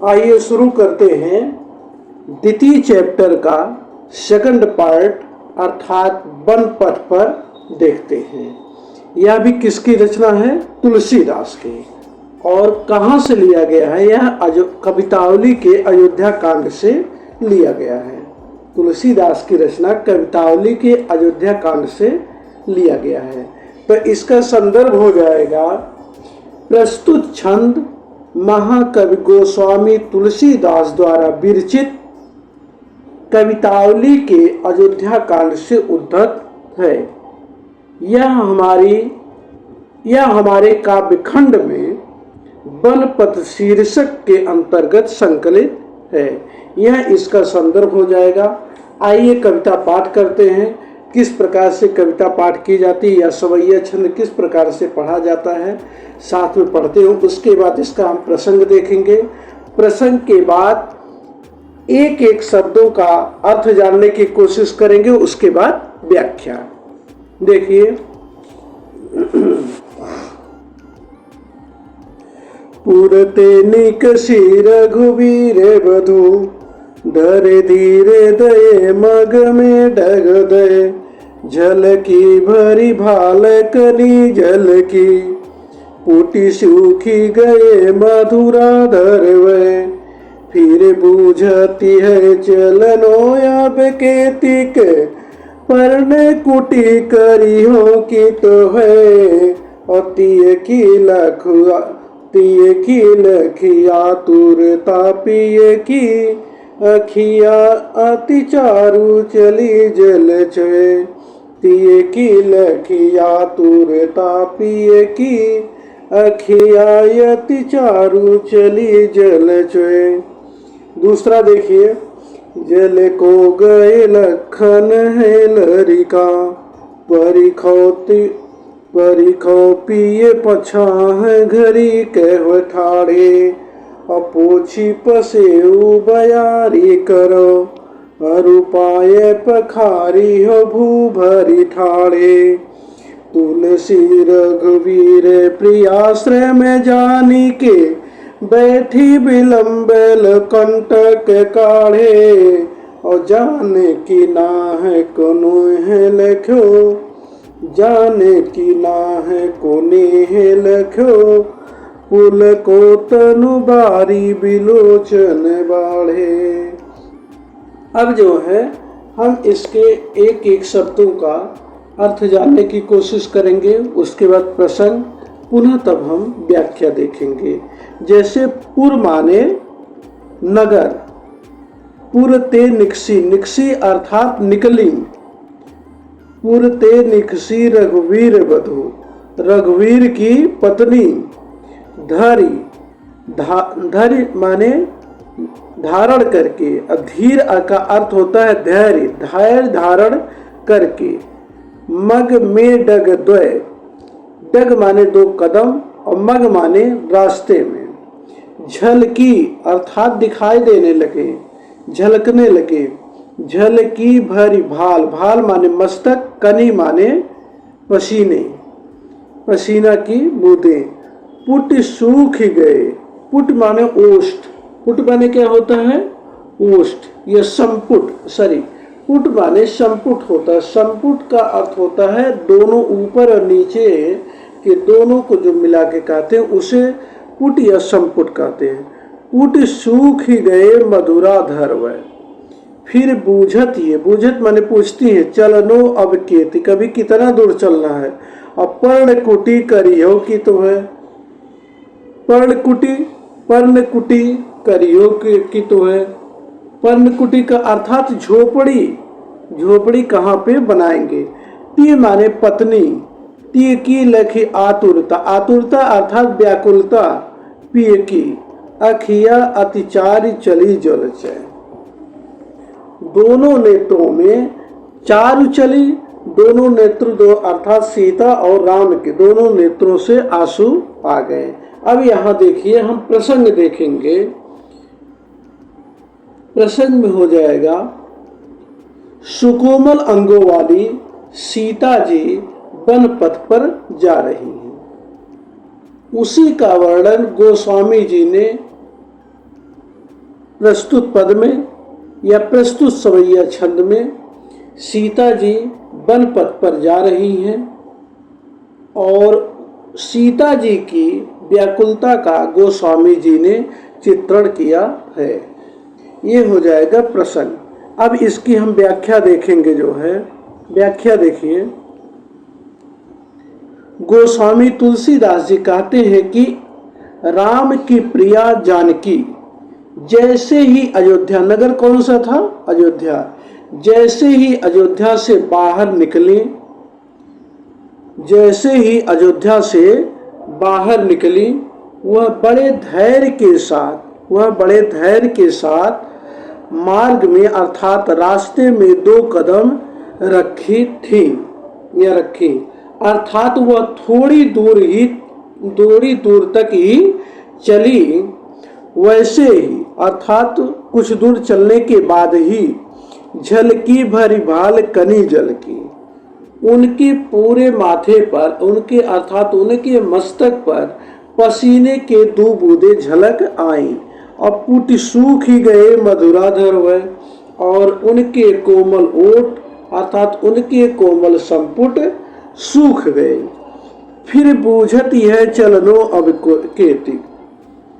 आइए शुरू करते हैं द्वितीय चैप्टर का सेकंड पार्ट अर्थात वन पथ पर देखते हैं। यह भी किसकी रचना है? तुलसीदास की। और कहाँ से लिया गया है? यह कवितावली के अयोध्या कांड से लिया गया है। तुलसीदास की रचना कवितावली के अयोध्या कांड से लिया गया है। तो इसका संदर्भ हो जाएगा प्रस्तुत छंद महाकवि गोस्वामी तुलसीदास द्वारा विरचित कवितावली के अयोध्या कांड से उद्धत है। यह हमारे काव्यखंड में बनपथ शीर्षक के अंतर्गत संकलित है। यह इसका संदर्भ हो जाएगा। आइए कविता पाठ करते हैं। किस प्रकार से कविता पाठ की जाती है या सवैया छंद किस प्रकार से पढ़ा जाता है, साथ में पढ़ते हो। उसके बाद इसका हम प्रसंग देखेंगे। प्रसंग के बाद एक एक शब्दों का अर्थ जानने की कोशिश करेंगे, उसके बाद व्याख्या। देखिए, पुरते निकसी रघुवीर बधु, धरे धीरे दये मग में डग दये, झलकी भरी भाल कली झलकी, पुटी सूखी गए मधुरा धरवे, फिर बूझती है चलनो अब के तिक, परने कुटी करी हो की तो है, और तिये की लखिया तुरता पिए की, अखिया अति चारु चली जल छे, तिये की लखिया तुरता पिए की, अखिया अति चारु चली जल छे। दूसरा देखिए, जल को गए लखन है लरिका, परिखो पिए पछा है घरी कह ठाड़े, अपोछी पसेऊ बयारी करो, अरुपाए पखारी हो भू भरी ठाड़े, तुलसी रघुवीर प्रियाश्रय में जानी के, बैठी बिलम्बेल कंटक काढ़े, और जाने की ना है कोनो है लख्यो, जाने की ना है कोने है लख्यो, पुल को तनु बारी बिलोचन बाढ़े। अब जो है हम इसके एक एक शब्दों का अर्थ जानने की कोशिश करेंगे, उसके बाद प्रसंग, पुनः तब हम व्याख्या देखेंगे। जैसे पुर माने नगर, पुरते निकसी, निकसी अर्थात निकली, पुरते निकसी रघुवीर बधु, रघुवीर की पत्नी, धरी, धरी माने धारण करके, धीर का अर्थ होता है धैर्य, धैर्य धारण करके, मग में डग द्वय, डग माने दो कदम और मग माने रास्ते में, झलकी अर्थात दिखाई देने लगे, झलकने लगे, झलकी भरी भाल, भाल माने मस्तक, कनी माने पसीने, पसीना की बूंदें, पुट सूख गए, पुट माने ओष्ठ, पुट माने क्या होता है? ओष्ठ या संपुट, सॉरी, पुट माने संपुट होता है। संपुट का अर्थ होता है दोनों ऊपर और नीचे के दोनों को जो मिला के कहते हैं उसे पुट या संपुट कहते हैं। पुट सूख ही गए मधुरा धरव, फिर बूझत, ये बूझत माने पूछती है, चलनो अब केति, कभी कितना दूर चलना है, और पर्ण कुटी करियो की तो है, पर्णकुटी करियो की तो है। पर्णकुटी का अर्थात झोपड़ी, झोपड़ी कहाँ पे बनाएंगे। ती माने पत्नी, ती की लखी आतुरता, आतुरता अर्थात व्याकुलता, पिय की, अखिया अतिचारी चली जल चै, दोनों नेत्रों में चारु चली, दोनों नेत्र दो अर्थात सीता और राम के दोनों नेत्रों से आंसू आ गए। अब यहाँ देखिए हम प्रसंग देखेंगे। प्रसंग में हो जाएगा, सुकोमल अंगों वाली सीता जी वन पथ पर जा रही हैं। उसी का वर्णन गोस्वामी जी ने प्रस्तुत पद में या प्रस्तुत सवैया छंद में सीता जी वन पथ पर जा रही हैं और सीता जी की व्याकुलता का गोस्वामी जी ने चित्रण किया है। ये हो जाएगा प्रसंग। अब इसकी हम व्याख्या देखेंगे। जो है व्याख्या देखिए, गोस्वामी तुलसीदास जी कहते हैं कि राम की प्रिया जानकी जैसे ही अयोध्या, नगर कौन सा था? अयोध्या। जैसे ही अयोध्या से बाहर निकली, जैसे ही अयोध्या से बाहर निकली, वह बड़े धैर्य के साथ मार्ग में अर्थात रास्ते में 2 कदम रखी थी या रखी, अर्थात वह थोड़ी दूर तक ही चली। वैसे ही अर्थात कुछ दूर चलने के बाद ही झलकी भरी भाल कनी जल की, उनके पूरे माथे पर, उनके अर्थात उनके मस्तक पर पसीने के 2 बूंदे झलक आई और पुट सूख ही गए मधुराधर हुए और उनके कोमल ओठ अर्थात उनके कोमल संपुट सूख गए। फिर बूझत यह चलनो अब केतिक,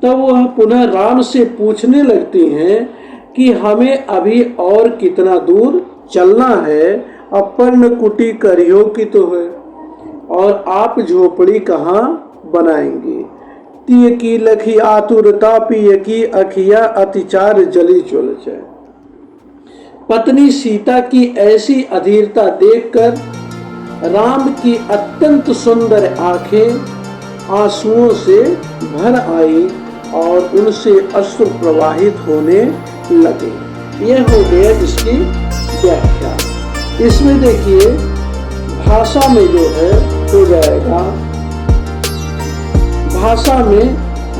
तब वह पुनः राम से पूछने लगती हैं कि हमें अभी और कितना दूर चलना है। अपन कुटी करियो की तो है और आप झोपड़ी कहाँ बनाएंगे। तिय की लखी आतुरता पिय की अखिया अतिचार जली चुल जाए। पत्नी सीता की ऐसी अधीरता देखकर राम की अत्यंत सुंदर आंखें आंसुओं से भर आई और उनसे अश्रु प्रवाहित होने लगे। यह हो गया इसकी व्याख्या। इसमें देखिए भाषा में जो है हो जाएगा, भाषा में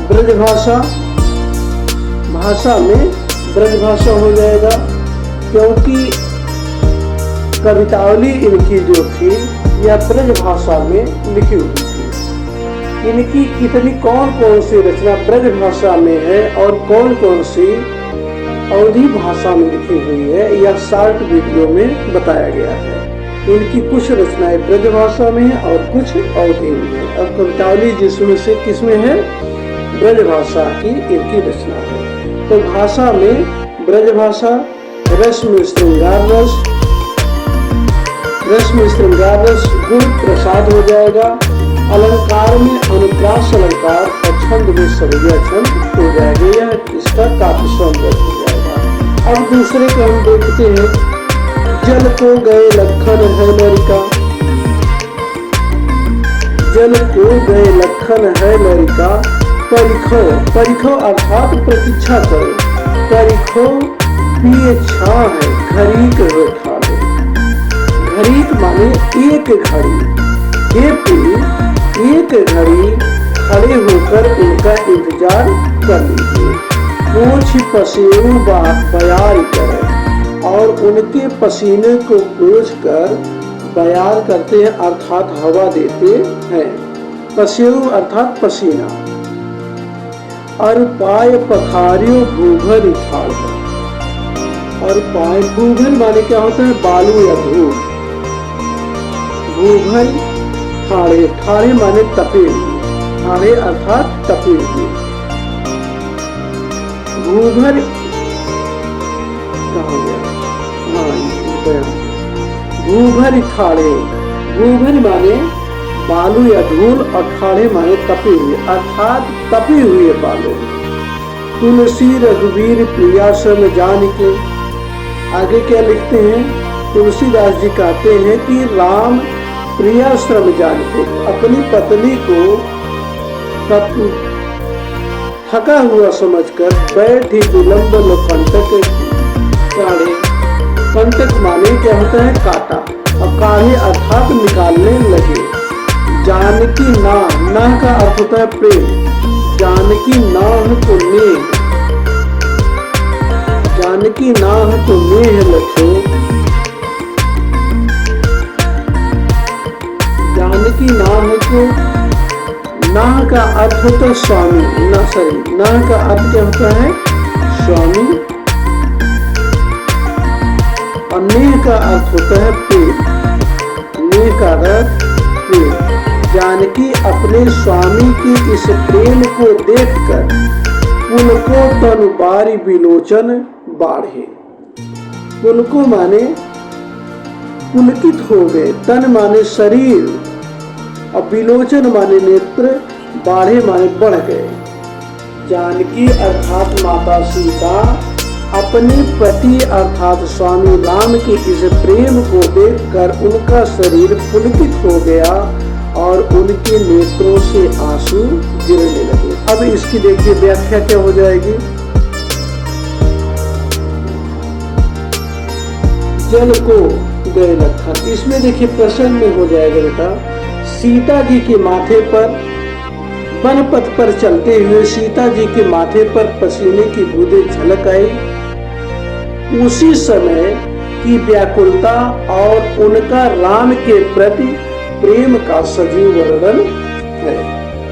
ब्रजभाषा, भाषा में ब्रजभाषा हो जाएगा, क्योंकि कवितावली इनकी जो थी यह ब्रजभाषा में लिखी हुई थी। इनकी कितनी कौन कौन सी रचना ब्रजभाषा में है और कौन कौन सी अवधी भाषा में लिखी हुई है, यह शॉर्ट वीडियो में बताया गया है। इनकी कुछ रचनाएं ब्रजभाषा में है और कुछ अवधी में है। और कवितावली जिसमें से किसमें है? ब्रजभाषा की इनकी रचना है। तो भाषा में ब्रजभाषा, रस में श्रृंगार रस, रस में श्रृंगार रस गुण प्रसाद हो जाएगा। अलंकार में अनुप्रास अलंकार और छंद में सवैया छंद हो जाएगा। यह इसका काफी सौंदर्य हो जाएगा। अब दूसरे को हम देखते हैं। जल को गए लखन है लरिका, जल को गए लखन है लरिका, परिखो, परिखो अर्थात प्रतीक्षा करो, परिखो पिए छा है घरीक बैठा लो। घरीक माने एक घड़ी, ये पी एक घड़ी खड़े होकर उनका इंतजार कर लीजिए। पूछ पसेरू बयार करे और उनके पसीने को पोंछ कर बयार करते हैं अर्थात हवा देते हैं। पसेरू अर्थात पसीना। और पाय पखारियो भूभर ठाड़, और पाय भूभर माने क्या होता है? बालू या धूल। भूभर ठाड़े, ठाड़े माने तपे हुए, ठाड़े अर्थात तपे हुए। भूभर कहा गया? भूभर ठाड़े, भूभर माने बालू या धूल और ठाड़े माने तपे हुए अर्थात तपे हुए बालू। तुलसी रघुवीर प्रिया सम जान के, आगे क्या लिखते हैं? तुलसीदास जी कहते हैं कि राम प्रिया श्रम जान के अपनी पत्नी को थका हुआ समझकर बैठी विलंब कंटक काढ़े। कंटक माने क्या होता है? काटा। और काढ़े अर्थात निकालने लगे। जानकी नाह, नाह का अर्थ होता है प्रेम। जानकी नाह तो नेह, जानकी नाह तो नेह लखो, जानकी नाह को, नाह का अर्थ होता है स्वामी, नाह का अर्थ क्या होता है? स्वामी, और नेह का अर्थ होता है प्रेम। नेह का अर्थ प्रेम। जानकी अपने स्वामी की इस प्रेम को देखकर पुलको तनु बारी विलोचन बाढ़े। पुलको माने पुलकित हो गए, तन माने शरीर, और विलोचन माने नेत्र, बाढ़े माने बढ़ गए। जानकी अर्थात माता सीता अपने पति अर्थात स्वामी राम के इस प्रेम को देखकर उनका शरीर पुलकित हो गया और उनके नेत्रों से आंसू गिरने लगे। अब इसकी देखिए व्याख्या क्या हो जाएगी। जल को गए लखन, इसमें देखिए प्रश्न में हो जाएगा बेटा, सीता जी के माथे पर वन पथ पर चलते हुए सीता जी के माथे पर पसीने की बूंदें झलक आई। उसी समय की व्याकुलता और उनका राम के प्रति प्रेम का सजीव वर्णन है।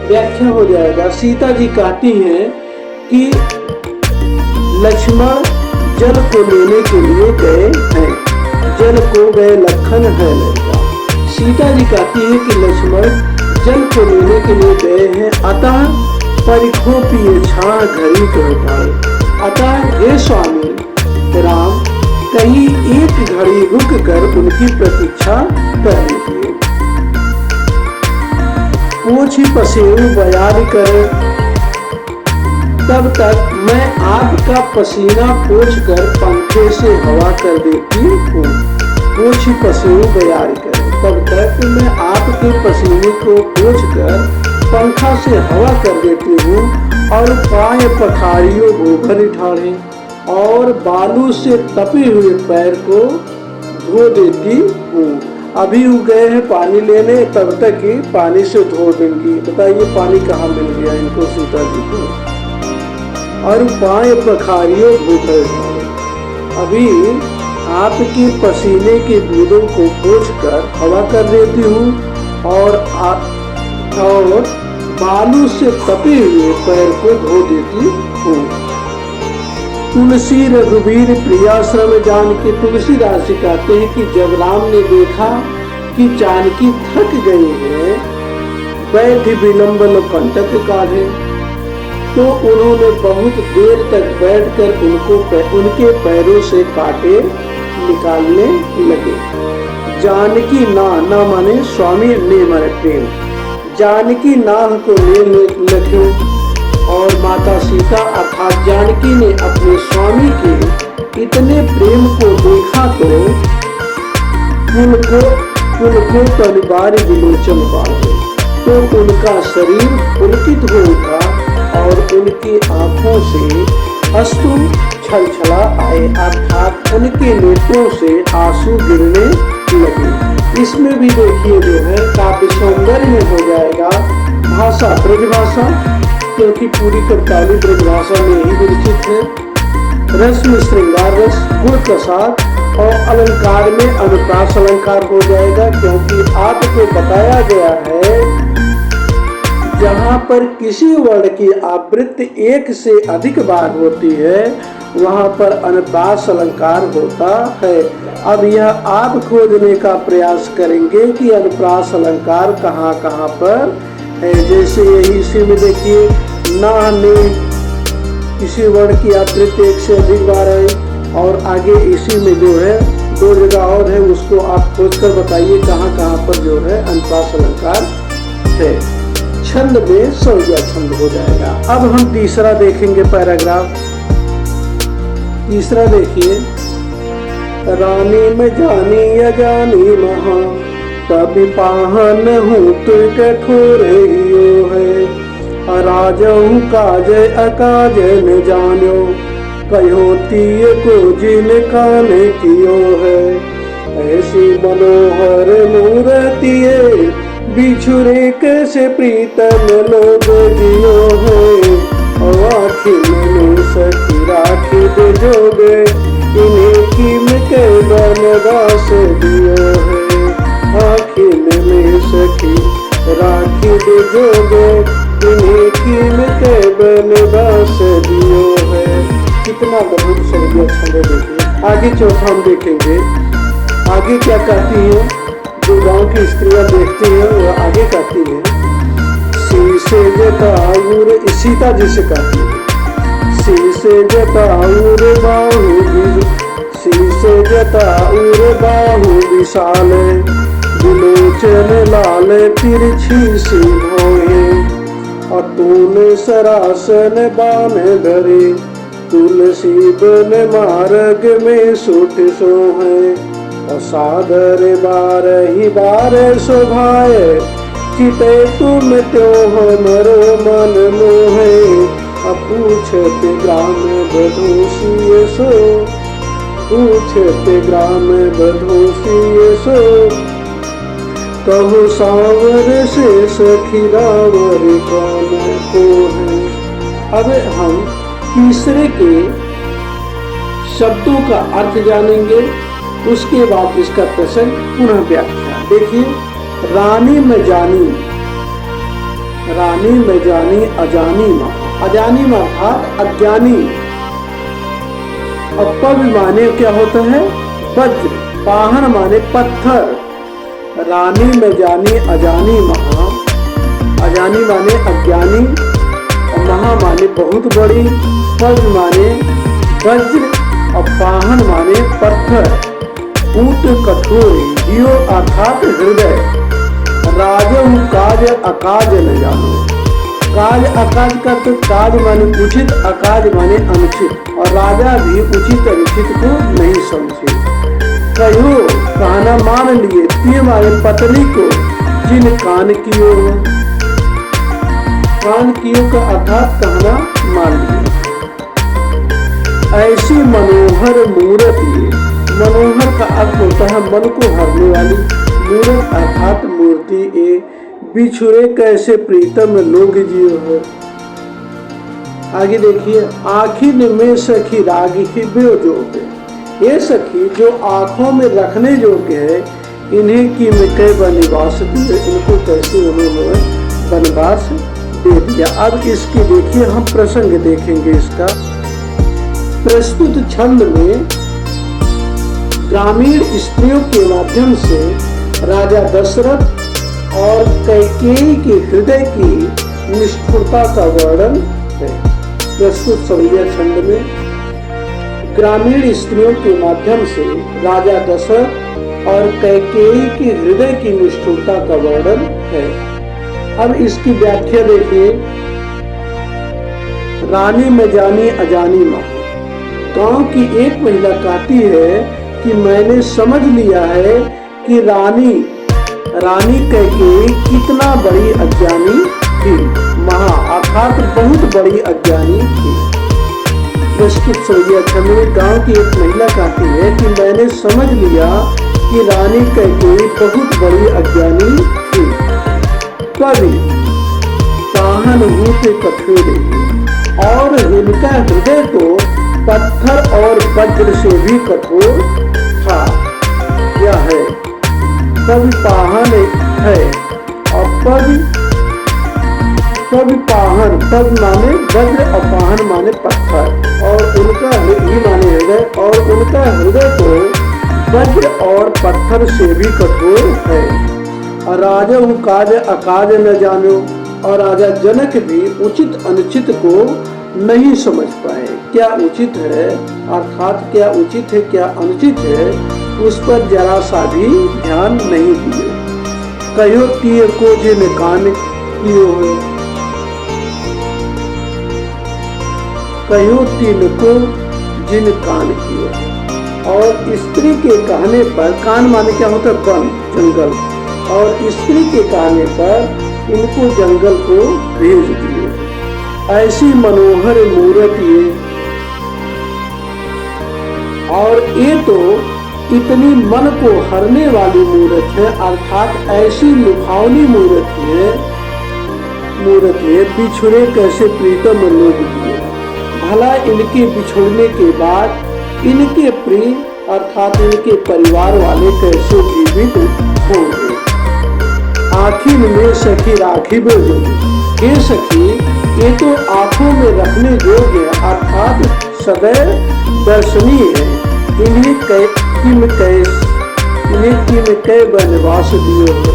व्याख्या हो जाएगा। सीता जी कहती हैं कि लक्ष्मण जल को लेने के लिए गए हैं, जल को गए लखन है लड़का। सीता जी कहती है कि लक्ष्मण जल को लेने के लिए गए हैं, अतः परिखो पिए छा घड़ी कर पाए। अतः हे स्वामी राम कहीं एक घड़ी रुक कर उनकी प्रतीक्षा कर लीजिए। पूछी पसेरू बयान करे, तब तक मैं आपका पसीना पोंछकर पंखे से हवा कर देती हूँ। पूछी पसेरू बयान करे, तब तक मैं आपके पसीने को पोंछकर पंखा से हवा कर देती हूँ और पाए पखारियों गोबर ठाड़े और बालू से तपे हुए पैर को धो देती हूँ। अभी वो गए हैं पानी लेने, तब तक ही पानी से धो देंगी। बताइए पानी कहाँ मिल गया इनको सीता जी को। और पाए पखारियों गोबर ठाड़े, अभी आपके पसीने के बूंदों को पोंछकर हवा कर देती हूँ और बालू से तपे हुए पैर को धो देती हूँ। तुलसी रघुवीर प्रियाश्रम जानकी, तुलसीदास जी कहते हैं कि जब राम ने देखा कि जानकी थक गई है, बैठ विलंबन कंटक काढ़े, तो उन्होंने बहुत देर तक बैठकर उनके पैरों से कांटे निकालने लगे। जानकी ना माने स्वामी ने माने प्रेम, जानकी नाह को ले लगे और माता सीता अर्थात जानकी ने अपने स्वामी के इतने प्रेम को देखा तो पुलको तनिवार्य विलोचन बाढ़े, तो उनका शरीर पुलकित हो उठा और उनकी आंखों से अश्रु छलछला आए अर्थात उनके नेत्रों से आंसू गिरने लगे। इसमें भी देखिए जो है काव्य सौंदर्य में हो जाएगा। भाषा ब्रजभाषा, क्योंकि पूरी कविताली ब्रजभाषा में ही विरचित है। रस में श्रृंगार रस, गुण प्रसाद, और अलंकार में अनुप्रास अलंकार हो जाएगा, क्योंकि आपको बताया गया है जहाँ पर किसी वर्ण की आवृत्ति एक से अधिक बार होती है वहाँ पर अनुप्रास अलंकार होता है। अब यह आप खोजने का प्रयास करेंगे कि अनुप्रास अलंकार कहाँ कहाँ पर है। जैसे यही इसी में देखिए ना ने किसी वर्ण की आवृत्ति एक से अधिक बार है, और आगे इसी में जो है दो जगह और है, उसको आप खोज कर बताइए कहाँ कहाँ पर जो है अनुप्रास अलंकार है। छंद में संज्ञा छंद हो जाएगा। अब हम तीसरा देखेंगे पैराग्राफ। तीसरा देखिए, रानी में जानी अजानी महा, तभी पाहन हूँ तु कठोर हियो है। राजहूँ काज अकाज न जानो, कहो तीय को जिन काने कियो है। ऐसी मनोहर मूर्तिये, बिछुरे कैसे प्रीतम लोग जियो है। आखिर में सखी राखी दे जोगे, इन्हें कीम के बनवास दियो है। आखिर में सखी राखी दे जोगे, इन्हें कीम के बनवास दियो है। कितना मधुर संगीत छंद है। देखिए आगे चौथा हम देखेंगे, आगे क्या कहती है। जो गांव की स्त्रियां देखती हैं वो आगे कहती है, शीशे जताऊर, सीता जी से कहती है, शीशे जताऊर बाहु, शीशे जताऊर बाहु विशाल, विलोचन लाल तिरछी सी भौहे, अतुल सरासन बान धरे, तुलसी बन मार्ग में सुठ सोहे, असादर बारहि बार शोभाए, चिते तुम त्यो हमरो मन मोहे, अपूछत ग्राम बधूषिय सो, पूछत ग्राम बधूषिय सो, कहु सावर से सखी रावर कौन को है। अब हम तीसरे के शब्दों का अर्थ जानेंगे, उसके बाद इसका प्रसंग पुनः व्याख्या। देखिए, रानी में जानी, रानी में जानी अजानी माँ, अजानी माँ अर्थात अज्ञानी। अपव माने क्या होता है, वज्र, पाहन माने पत्थर। रानी में जानी अजानी महा, अजानी माने अज्ञानी, और महा माने बहुत बड़ी, पद माने वज्र और पाहन माने पत्थर। ऊत कठोर, दियो अर्थात हृदय। राजहु काज अकाज न जानो, काज अकाज का तो काज माने उचित, अकाज माने अनुचित, और राजा भी उचित अनुचित को नहीं समझे। कहो कहना मान लिए, तीर मारे पत्नी को जिन कान कियो है, कान कियो का अर्थात कहना मान लिए। ऐसी मनोहर मूरत, ये मनोहर का अर्थ होता है मन को हरने वाली, मूरत अर्थात मूर्ति। ए बिछुरे कैसे प्रीतम लोग जियो है। आगे देखिए, आखिर में सखी रागी बेजोगे, ये सखी जो आंखों में रखने योग्य है, इन्हें की मिटे वनवास दिए, इनको कैसे उन्होंने वनवास दे दिया। अब इसकी देखिए हम प्रसंग देखेंगे। इसका प्रस्तुत छंद में ग्रामीण स्त्रियों के माध्यम से राजा दशरथ और कैकेयी के हृदय की निष्ठुरता का वर्णन है। प्रस्तुत सवैया छंद में ग्रामीण स्त्रियों के माध्यम से राजा दशरथ और कैकेयी के हृदय की निष्ठुरता का वर्णन है। अब इसकी व्याख्या देखिए। रानी में जानी अजानी माँ, गांव की एक महिला कहती है कि मैंने समझ लिया है कि रानी कैकेयी कितना बड़ी अज्ञानी थी। महा अर्थात बहुत बड़ी अज्ञानी थी। प्रस्तुत सवैया छंद में गांव की एक महिला कहती है कि मैंने समझ लिया कि रानी कैकेयी बहुत बड़ी अज्ञानी थी। कवि पाहन हूते कठोरे, और इनका हृदय तो पत्थर और वज्र से भी कठोर था। यह है कवि पाहन है, और कवि पाहन, पद माने वज्र और पाहन माने पत्थर, और उनका ही माने हृदय, और उनका हृदय तो वज्र और पत्थर से भी कठोर है। और राजा हूँ काज अकाज न जानो, और राजा जनक भी उचित अनुचित को नहीं समझ पाए। क्या उचित है अर्थात क्या उचित है क्या अनुचित है, उस पर जरा सा भी ध्यान नहीं दिए। कहो तिय को जिन कान कियो है, कहो तीन को जिन कान कियो है। और स्त्री के कहने पर, कान माने क्या होता है, वन जंगल, और स्त्री के कहने पर इनको जंगल को भेज दिए। ऐसी मनोहर मूर्त ये, और ये तो इतनी मन को हरने वाली मूर्त है, अर्थात ऐसी लुभावनी मूर्त है, बिछुड़े कैसे प्रीतम लोग दिए। भला इनके बिछुड़ने के बाद इनके प्रिय अर्थात इनके परिवार वाले कैसे जीवित होंगे। आखिर में सखी राखी बेजोगी, हे सखी ये तो आंखों में रखने योग्य है, अर्थात सदैव दर्शनीय है। इन्हें कै वनवास दियो हो,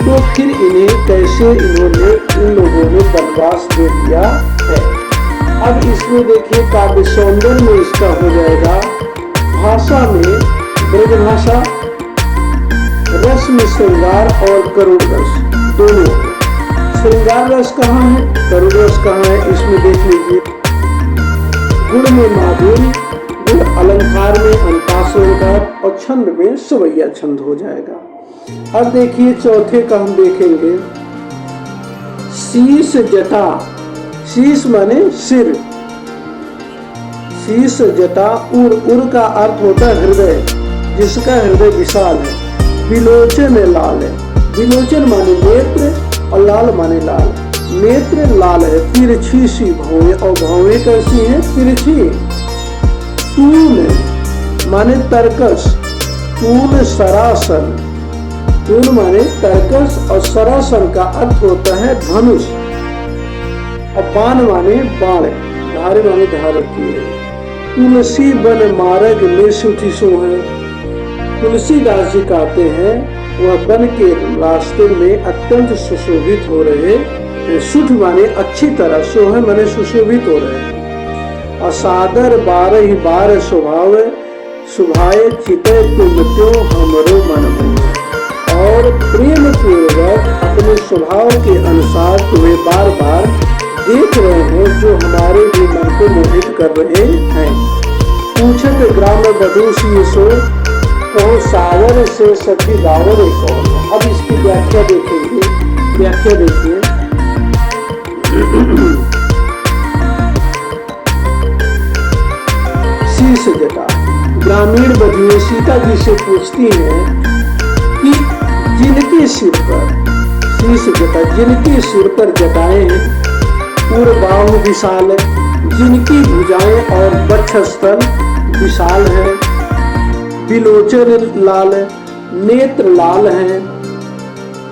तो फिर इन्हें कैसे इन लोगों ने वनवास दे दिया है। अब इसमें देखिए काव्य सौंदर्य में इसका हो जाएगा, भाषा में ब्रज भाषा, रस में श्रृंगार और करुण रस दोनों। श्रृंगार रस कहाँ है, करुण रस कहाँ है, इसमें देख लीजिए। गुण में माधुर्य, गुण अलंकार में अंताश्रंगार और छंद में सवैया छंद हो जाएगा। अब देखिए चौथे का हम देखेंगे, शीश जटा। शीश माने सिर, शीश जटा। उर का अर्थ होता है हृदय, जिसका हृदय विशाल है। विलोचन लाल है, विलोचन माने नेत्र और लाल माने लाल। नेत्र लाल है, तिरछी सी भौएं, और भौएं कैसी है, तिरछी। तूल माने तरकस, तूल सरासन। तूल माने तरकस और सरासन का अर्थ होता है धनुष। और बाण माने बाण, धारे माने धार की है। तुलसी बन मार्ग में सुठी सो है। तुलसीदास जी कहते हैं वह वन के रास्ते में अत्यंत सुशोभित हो रहे। सुठ माने अच्छी तरह, सोह माने सुशोभित हो रहे। असादर 12 बार स्वभाव, सुभाए चिते तुम त्यो हमरो मन मोह। और प्रेम पूर्वक अपने स्वभाव के अनुसार तुम्हें बार बार देख रहे हैं, जो हमारे भी मन को मोहित कर रहे हैं। पूछत ग्राम बधू सी सो, कहो सावर से सखी गावर कौन। अब इसकी व्याख्या देखेंगे, व्याख्या देखिए। शीश जटा, ग्रामीण बधुएं सीता जी से पूछती हैं कि जिनके सिर पर, शीश जटा जिनके सिर पर जटाएं हैं, पूर्वबाहु विशाल है, जिनकी भुजाएं और वक्षस्थल विशाल है। विलोचन लाल, नेत्र लाल हैं।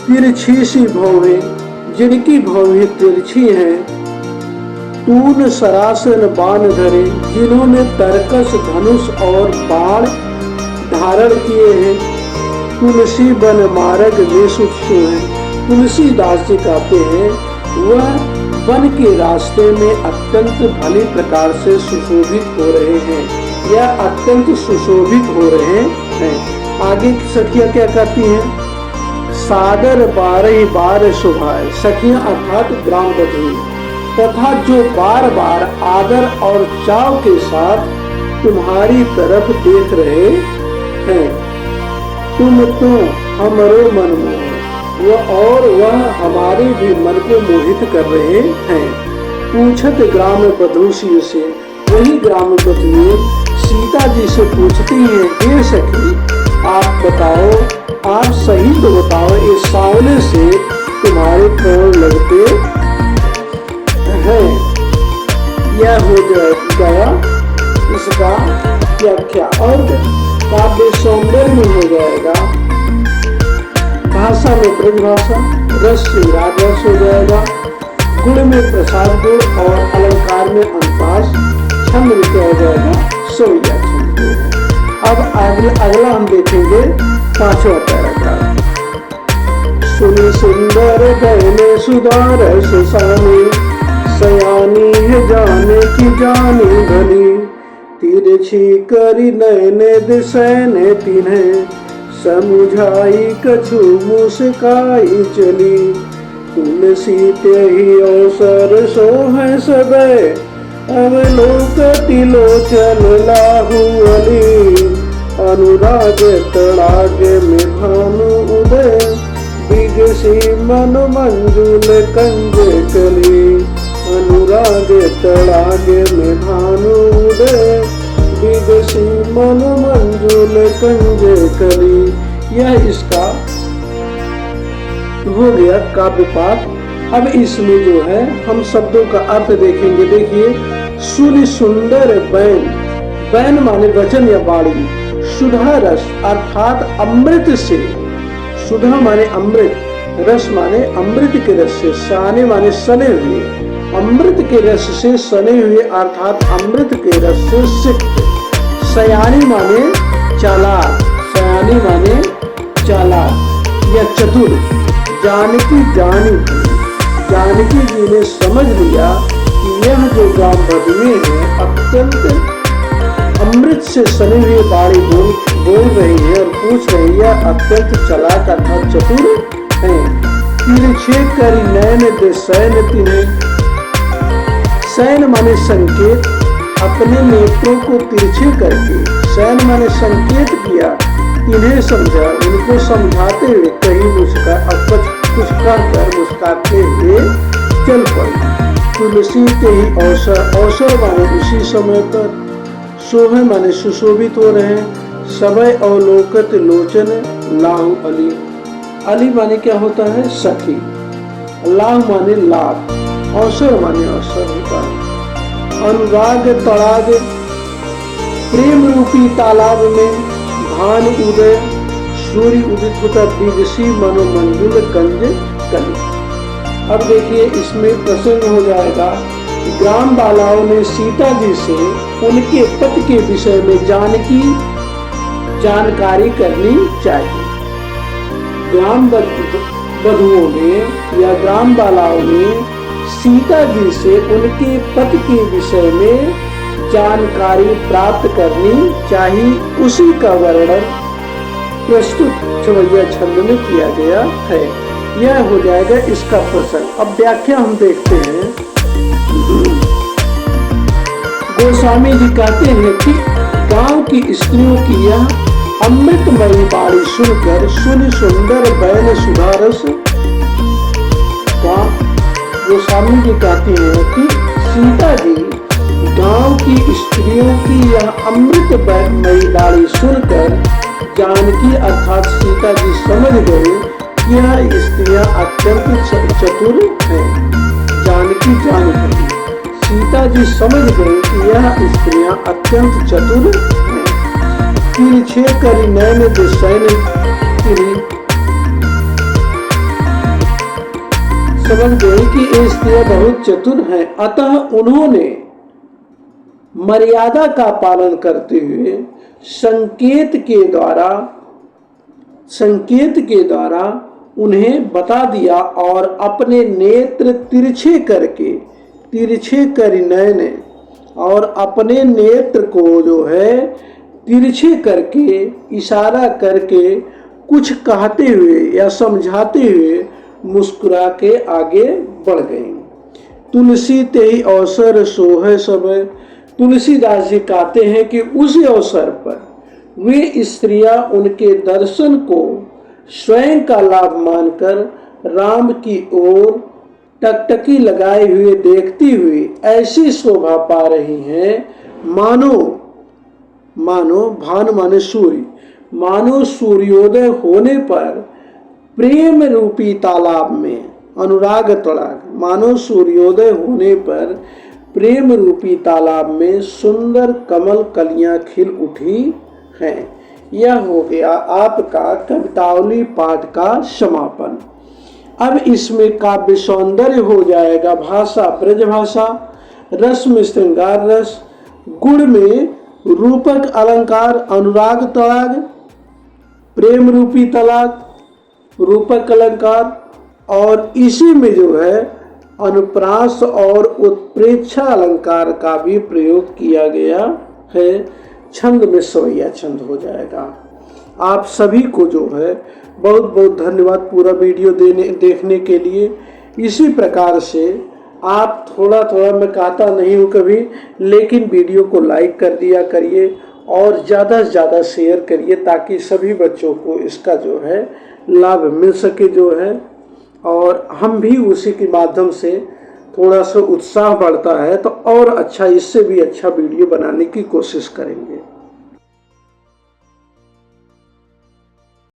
तिरछी सी भौहें, जिनकी भौहें तिरछी हैं। तून सरासन बाण धरे, जिन्होंने तरकस धनुष और बाण धारण किए हैं। तुलसी बन मार्ग में सुखसु है। तुलसीदास जी कहते हैं वह वन के रास्ते में अत्यंत भली प्रकार से सुशोभित हो रहे हैं, या अत्यंत सुशोभित हो रहे हैं। आगे की सखियां क्या कहती हैं, सादर 12 बार शोभाए। सखियां अर्थात ग्राम बधू, तथा जो बार बार आदर और चाव के साथ तुम्हारी तरफ देख रहे हैं। तुम तो हमरो मन मोह, और वह हमारे भी मन को मोहित कर रहे हैं। पूछत ग्राम बधूसी से, वही ग्राम बधुएं सीता जी से पूछती हैं, हे सखी आप बताओ, आप सही तो बताओ, ये सावले से तुम्हारे कौन लगते हैं। यह हो गया इसका व्याख्या। और काव्य सौंदर्य में हो जाएगा, भाषा में ब्रज भाषा, रस श्रृंगार रस हो जाएगा। गुण में प्रसाद गुण और अलंकार में अंतास, छंद में क्या हो जाएगा, सवैया छंद। अब अगला हम देखेंगे 5वां पैराग्राफ। सुनि सुंदर गहने सुधार सुसानी, सयानी है जाने की जानी भली। तिरछी करी नयने दिसैने तिन्हें, समुझाई कछु मुस्काई चली। तुलसी तेहि अवसर सो है सबे, अवलोकति लोचन लाहु अली। अनुराग तड़ाग में भानु उदय, बिगसी मन मंजुल कंज कली। अनुराग तड़ाग में भानु उदय, बिगसी मन मंजुल कंज कली। यह इसका हो गया काव्य पाठ। अब इसमें जो है हम शब्दों का अर्थ देखेंगे। देखिए, सुनि सुंदर बैन, बैन माने वचन या वाणी। सुधा रस अर्थात अमृत से, सुधा माने अमृत, रस माने अमृत के रस से, साने माने सने हुए। अमृत के रस से सने हुए अर्थात अमृत के रस से सिक्त। सयानी माने चालाक, सयानी माने चालाक या चतुर। जानकी जानी, जानकी जी ने समझ लिया कि यह जो गांव बदमी है अत्यंत अमृत से सनी हुई बाणी बोल रही है और पूछ रही है, अत्यंत चालाक अर्थात चतुर है। तिरछे करी नयन दे सैन तिन्हें, सैन माने संकेत, अपने नेत्रों को तिरछे करके, सैन माने संकेत किया, इन्हें समझा, उनको समझाते हुए कहीं कुछ कहकर मुस्कुराते हुए चल पड़ी। तुलसी के ही अवसर, अवसर माने उसी समय पर, शोभे माने सुशोभित हो रहे, सबय अवलोकत लोचन लाहु अली। अली माने क्या होता है? सखी। लाह माने लाभ, अवसर माने अवसर होता है। अनुराग तड़ाग, प्रेम रूपी तालाब में भान उदय, सूर्य उदित होता, दिवसी मनोमंजुल कंज कली। अब देखिए इसमें प्रसंग हो जाएगा, ग्राम बालाओं ने सीता जी से उनके पति के विषय में जानकारी करनी चाहिए। ग्राम बधुओं ने या ग्राम बालाओं ने सीता जी से उनके पति के विषय में जानकारी प्राप्त करनी चाहिए। उसी का वर्णन प्रस्तुत छवैया छंद में किया गया है। यह हो जाएगा इसका प्रसंग। अब व्याख्या हम देखते हैं। गोस्वामी जी कहते हैं कि गांव की स्त्रियों की यह अमृतमयी बाणी सुनकर सुन सुंदर बैल सुधारस। गोस्वामी जी कहते हैं कि सीता जी गांव की स्त्रियों की यह अमृतमयी बाणी सुनकर जानकी अर्थात सीता जी समझ गए कि यह स्त्रियां अत्यंत चतुर हैं। जानकी जान गई, सीता जी समझ गई कि यह स्त्रियां अत्यंत चतुर हैं। तिरछे करी नयन दे सैन तिन्हें, समझ गई कि ये स्त्रियां बहुत चतुर हैं। अतः उन्होंने मर्यादा का पालन करते हुए संकेत के द्वारा उन्हें बता दिया और अपने नेत्र तिरछे कर नयन और अपने नेत्र को जो है तिरछे करके इशारा करके कुछ कहते हुए या समझाते हुए मुस्कुरा के आगे बढ़ गई। तुलसी ते ही अवसर सोहे समय, तुलसीदास जी कहते हैं कि उस अवसर पर वे स्त्रियां उनके दर्शन को स्वयं का लाभ मानकर राम की ओर टकटकी लगाए हुए देखती हुई ऐसी शोभा पा रही हैं मानो भान माने सूर्य, मानो सूर्योदय होने पर प्रेम रूपी तालाब में, अनुराग तड़ाग मानो सूर्योदय होने पर प्रेम रूपी तालाब में सुंदर कमल कलियां खिल उठी हैं। यह हो गया आपका कवितावली पाठ का समापन। अब इसमें काव्य सौंदर्य हो जाएगा, भाषा ब्रज भाषा, रस में श्रृंगार रस, गुण में रूपक अलंकार अनुराग तड़ाग, प्रेम रूपी तालाब रूपक अलंकार और इसी में जो है अनुप्रास और उत्प्रेक्षा अलंकार का भी प्रयोग किया गया है। छंद में सवैया छंद हो जाएगा। आप सभी को जो है बहुत बहुत धन्यवाद पूरा वीडियो देखने के लिए। इसी प्रकार से आप थोड़ा मैं कहता नहीं हूँ कभी, लेकिन वीडियो को लाइक कर दिया करिए और ज़्यादा से ज़्यादा शेयर करिए ताकि सभी बच्चों को इसका जो है लाभ मिल सके जो है, और हम भी उसी के माध्यम से थोड़ा सा उत्साह बढ़ता है तो और अच्छा, इससे भी अच्छा वीडियो बनाने की कोशिश करेंगे।